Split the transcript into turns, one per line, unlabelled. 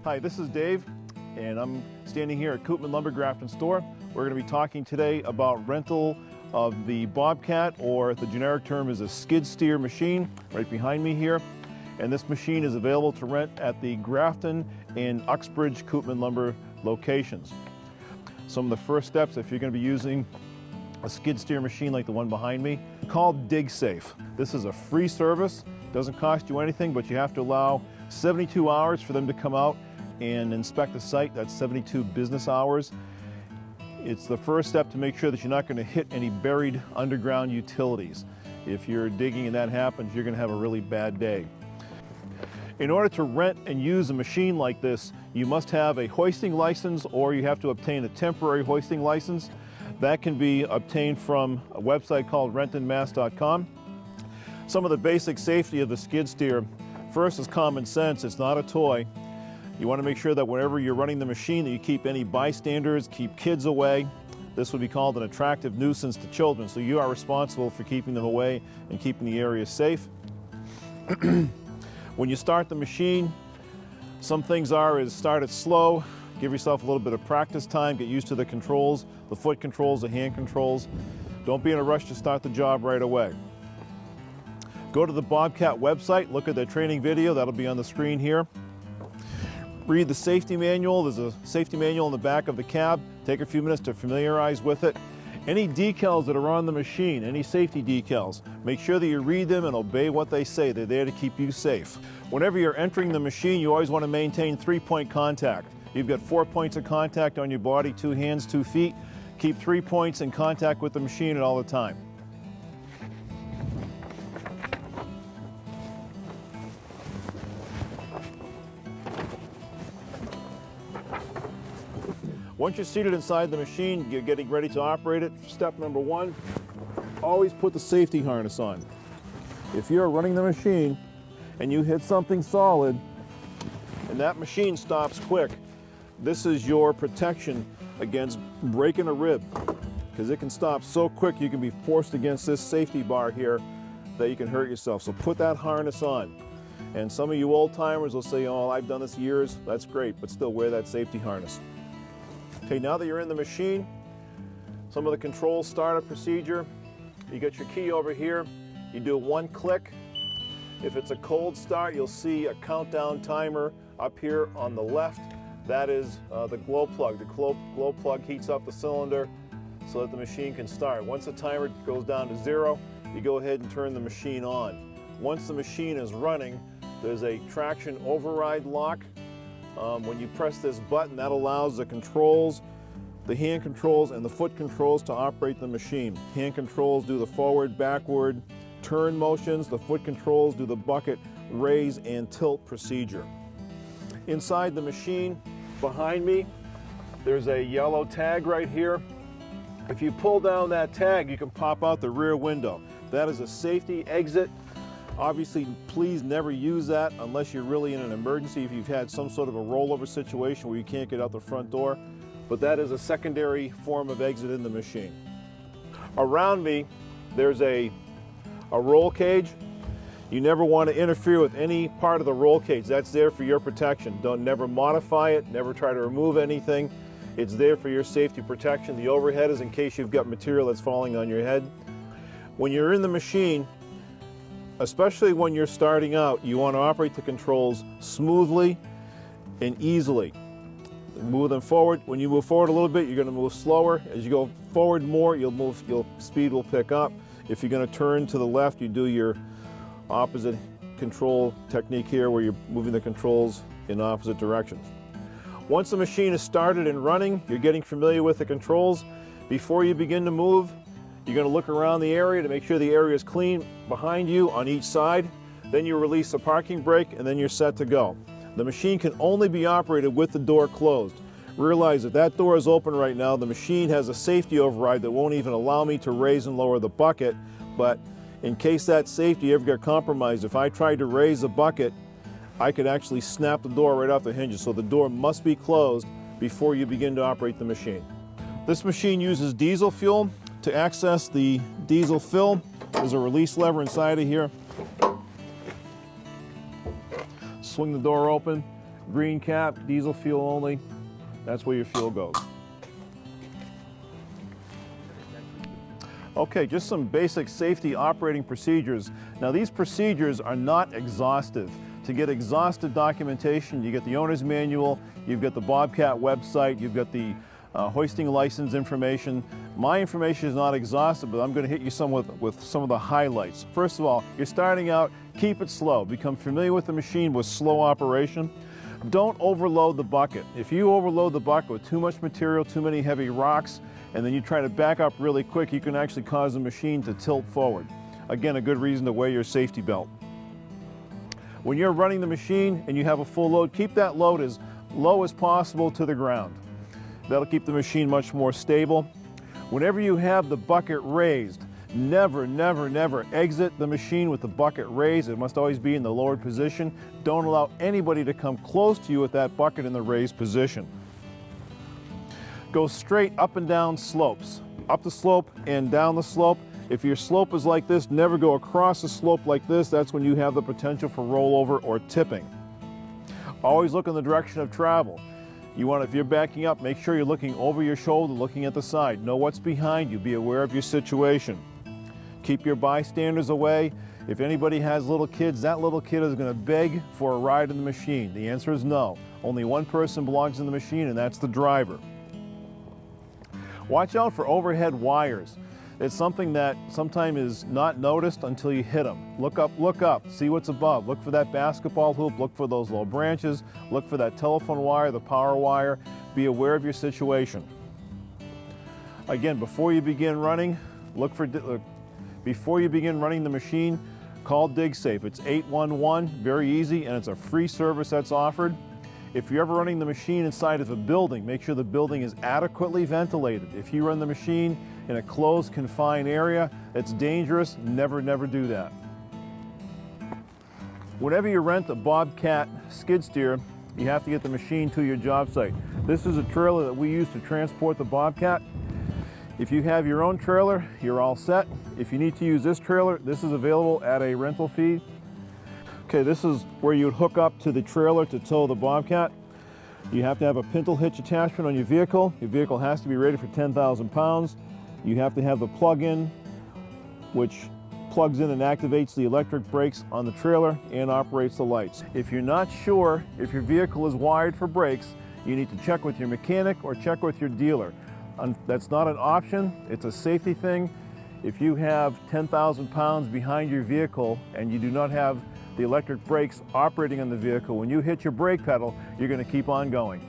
Hi, this is Dave, and I'm standing here at Koopman Lumber Grafton Store. We're going to be talking today about rental of the Bobcat, or the generic term is a skid steer machine, right behind me here. And this machine is available to rent at the Grafton and Uxbridge Koopman Lumber locations. Some of the first steps, if you're going to be using a skid steer machine like the one behind me, called DigSafe. This is a free service, doesn't cost you anything, but you have to allow 72 hours for them to come out and inspect the site. That's 72 business hours. It's the first step to make sure that you're not going to hit any buried underground utilities. If you're digging and that happens, you're going to have a really bad day. In order to rent and use a machine like this, you must have a hoisting license, or you have to obtain a temporary hoisting license. That can be obtained from a website called rentinmass.com. Some of the basic safety of the skid steer, first is common sense. It's not a toy. You want to make sure that whenever you're running the machine that you keep any bystanders, keep kids away. This would be called an attractive nuisance to children, so you are responsible for keeping them away and keeping the area safe. When you start the machine, some things is start it slow, give yourself a little bit of practice time, get used to the controls, the foot controls, the hand controls. Don't be in a rush to start the job right away. Go to the Bobcat website, look at their training video, that'll be on the screen here. Read the safety manual. There's a safety manual in the back of the cab. Take a few minutes to familiarize with it. Any decals that are on the machine, any safety decals, make sure that you read them and obey what they say. They're there to keep you safe. Whenever you're entering the machine, you always want to maintain 3-point contact. You've got 4 points of contact on your body, 2 hands, 2 feet. Keep 3 points in contact with the machine at all the time. Once you're seated inside the machine, you're getting ready to operate it. Step number 1, always put the safety harness on. If you're running the machine and you hit something solid and that machine stops quick, this is your protection against breaking a rib, because it can stop so quick you can be forced against this safety bar here that you can hurt yourself. So put that harness on. And some of you old timers will say, oh, I've done this years. That's great, but still wear that safety harness. Okay, now that you're in the machine, some of the control startup procedure. You get your key over here. You do 1 click. If it's a cold start, you'll see a countdown timer up here on the left. That is the glow plug. The glow plug heats up the cylinder so that the machine can start. Once the timer goes down to 0, you go ahead and turn the machine on. Once the machine is running, there's a traction override lock. When you press this button, that allows the controls, the hand controls and the foot controls to operate the machine. Hand controls do the forward, backward, turn motions. The foot controls do the bucket, raise, and tilt procedure. Inside the machine, behind me, there's a yellow tag right here. If you pull down that tag, you can pop out the rear window. That is a safety exit. Obviously, please never use that unless you're really in an emergency, if you've had some sort of a rollover situation where you can't get out the front door. But that is a secondary form of exit in the machine. Around me, there's a roll cage. You never want to interfere with any part of the roll cage. That's there for your protection. Don't never modify it, never try to remove anything. It's there for your safety protection. The overhead is in case you've got material that's falling on your head. When you're in the machine, especially when you're starting out, you want to operate the controls smoothly and easily. Move them forward. When you move forward a little bit, you're going to move slower. As you go forward more, your speed will pick up. If you're going to turn to the left, you do your opposite control technique here, where you're moving the controls in opposite directions. Once the machine is started and running, you're getting familiar with the controls. Before you begin to move, you're going to look around the area to make sure the area is clean behind you on each side. Then you release the parking brake, and then you're set to go. The machine can only be operated with the door closed. Realize if that door is open right now, the machine has a safety override that won't even allow me to raise and lower the bucket. But in case that safety ever got compromised, if I tried to raise the bucket, I could actually snap the door right off the hinges. So the door must be closed before you begin to operate the machine. This machine uses diesel fuel. To access the diesel fill, there's a release lever inside of here. Swing the door open, green cap, diesel fuel only. That's where your fuel goes. Okay, just some basic safety operating procedures. Now these procedures are not exhaustive. To get exhaustive documentation, you get the owner's manual, you've got the Bobcat website, you've got the hoisting license information. My information is not exhaustive, but I'm going to hit you with some of the highlights. First of all, you're starting out, keep it slow. Become familiar with the machine with slow operation. Don't overload the bucket. If you overload the bucket with too much material, too many heavy rocks, and then you try to back up really quick, you can actually cause the machine to tilt forward. Again, a good reason to wear your safety belt. When you're running the machine and you have a full load, keep that load as low as possible to the ground. That'll keep the machine much more stable. Whenever you have the bucket raised, never, never, never exit the machine with the bucket raised. It must always be in the lowered position. Don't allow anybody to come close to you with that bucket in the raised position. Go straight up and down slopes. Up the slope and down the slope. If your slope is like this, never go across the slope like this. That's when you have the potential for rollover or tipping. Always look in the direction of travel. If you're backing up, make sure you're looking over your shoulder, looking at the side. Know what's behind you. Be aware of your situation. Keep your bystanders away. If anybody has little kids, that little kid is going to beg for a ride in the machine. The answer is no. Only one person belongs in the machine, and that's the driver. Watch out for overhead wires. It's something that sometimes is not noticed until you hit them. Look up, see what's above. Look for that basketball hoop, look for those low branches, look for that telephone wire, the power wire. Be aware of your situation. Again, before you begin running, before you begin running the machine, call DigSafe. It's 811, very easy, and it's a free service that's offered. If you're ever running the machine inside of a building, make sure the building is adequately ventilated. If you run the machine in a closed, confined area, it's dangerous. Never, never do that. Whenever you rent a Bobcat skid steer, you have to get the machine to your job site. This is a trailer that we use to transport the Bobcat. If you have your own trailer, you're all set. If you need to use this trailer, this is available at a rental fee. Okay, this is where you'd hook up to the trailer to tow the Bobcat. You have to have a pintle hitch attachment on your vehicle. Your vehicle has to be rated for 10,000 pounds. You have to have the plug-in, which plugs in and activates the electric brakes on the trailer and operates the lights. If you're not sure if your vehicle is wired for brakes, you need to check with your mechanic or check with your dealer. That's not an option, it's a safety thing. If you have 10,000 pounds behind your vehicle and you do not have the electric brakes operating on the vehicle, when you hit your brake pedal, you're going to keep on going.